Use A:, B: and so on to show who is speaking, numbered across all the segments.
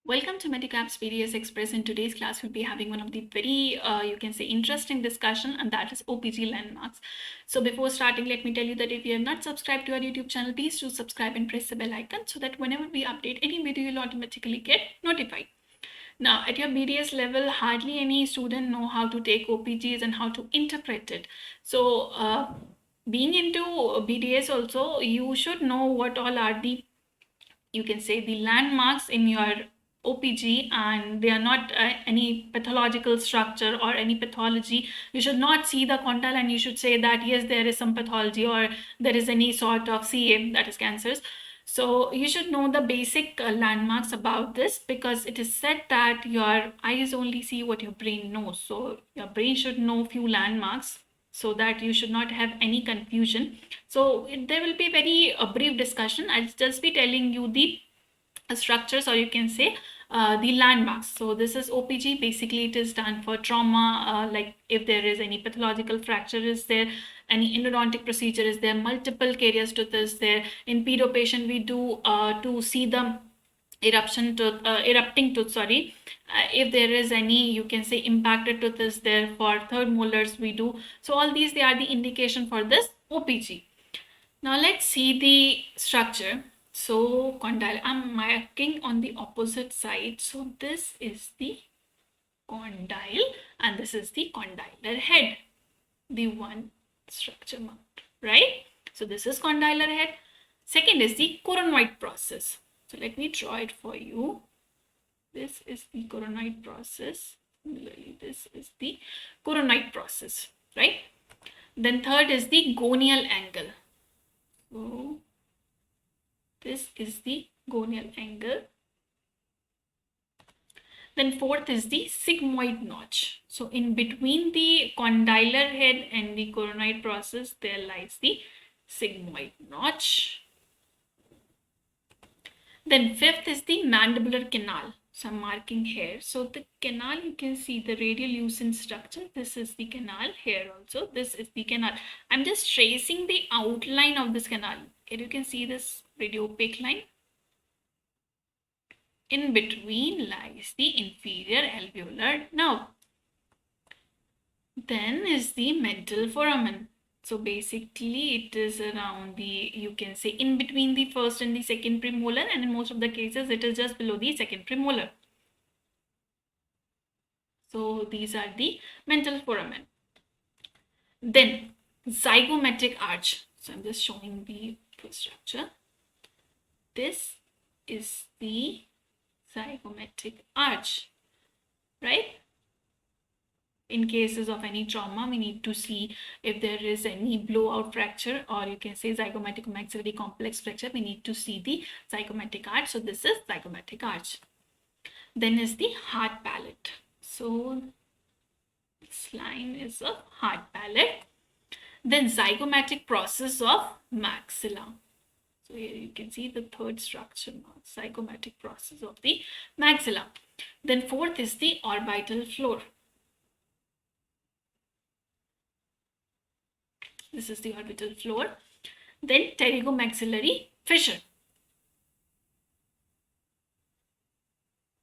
A: Welcome to Medicap's PDS Express. In today's class, we'll be having one of the very, you can say, interesting discussion, and that is OPG Landmarks. So before starting, let me tell you that if you are not subscribed to our YouTube channel, please do subscribe and press the bell icon so that whenever we update any video, you'll automatically get notified. Now, at your BDS level, hardly any student know how to take OPGs and how to interpret it. So, being into BDS also, you should know what all are the, you can say, the landmarks in your OPG, and they are not any pathological structure or any pathology. You should not see the condyle and you should say that yes, there is some pathology or there is any sort of CA, that is cancers. So you should know the basic landmarks about this, because it is said that your eyes only see what your brain knows. So your brain should know few landmarks so that you should not have any confusion. So there will be very brief discussion. I'll just be telling you the structures, or you can say the landmarks. So this is OPG. Basically, it is done for trauma, like if there is any pathological fracture is there, any endodontic procedure is there, multiple caries tooth is there. In pedo patient, we do to see the erupting tooth, sorry. If there is any, you can say, impacted tooth is there. For third molars we do. So all these, they are the indication for this OPG. Now let's see the structure. So condyle, I'm marking on the opposite side. So this is the condyle and this is the condylar head, the one structure marked, right? So this is condylar head. Second is the coronoid process. So let me draw it for you. This is the coronoid process. Similarly, this is the coronoid process, right? Then third is the gonial angle. So this is the gonial angle. Then fourth is the sigmoid notch. So in between the condylar head and the coronoid process, there lies the sigmoid notch. Then fifth is the mandibular canal. So I'm marking here. So the canal, you can see the radiolucent structure. This is the canal. Here also, this is the canal. I'm just tracing the outline of this canal. Here you can see this radiopaque line. In between lies the inferior alveolar nerve. Then is the mental foramen. So basically it is around the, you can say, in between the first and the second premolar, and in most of the cases it is just below the second premolar. So these are the mental foramen. Then zygomatic arch. So I'm just showing the structure. This is the zygomatic arch, right? In cases of any trauma, we need to see if there is any blowout fracture, or you can say zygomatic maxillary complex fracture. We need to see the zygomatic arch. So this is zygomatic arch. Then is the hard palate. So this line is a hard palate. Then zygomatic process of maxilla. So here you can see the third structure, zygomatic process of the maxilla. Then fourth is the orbital floor. This is the orbital floor. Then pterygomaxillary fissure.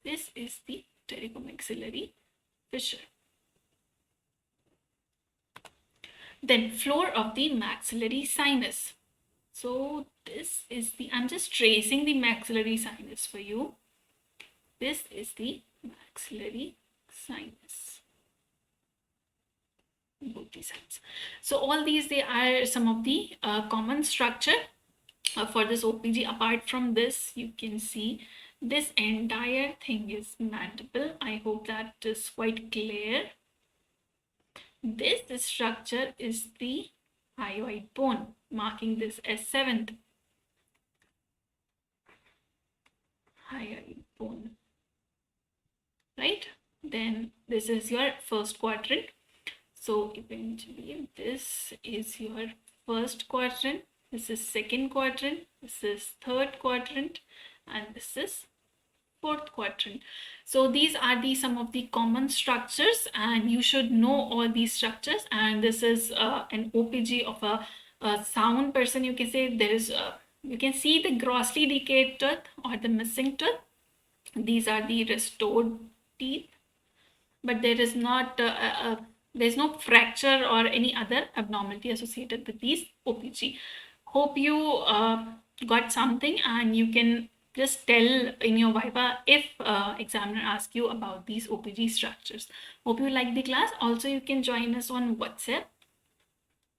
A: This is the pterygomaxillary fissure. Then floor of the maxillary sinus. So this is the, I'm just tracing the maxillary sinus for you. This is the maxillary sinus. Both these sides. So all these, they are some of the common structure for this OPG. Apart from this, you can see this entire thing is mandible. I hope that is quite clear. This structure is the hyoid bone, marking this as 7th. Hyoid bone, right? Then this is your first quadrant. So eventually this is your first quadrant, this is second quadrant, this is third quadrant, and this is fourth quadrant. So these are the some of the common structures, and you should know all these structures. And this is an OPG of a sound person. You can say there is you can see the grossly decayed tooth or the missing tooth. These are the restored teeth, but there is not there's no fracture or any other abnormality associated with these OPG. Hope you got something, and you can just tell in your viva if examiner asks you about these OPG structures. Hope you like the class. Also, you can join us on WhatsApp,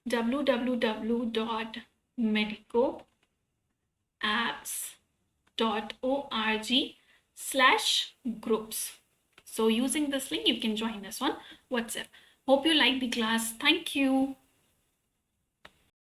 A: www.medicoapps.org/groups. So using this link, you can join us on WhatsApp. Hope you like the class. Thank you.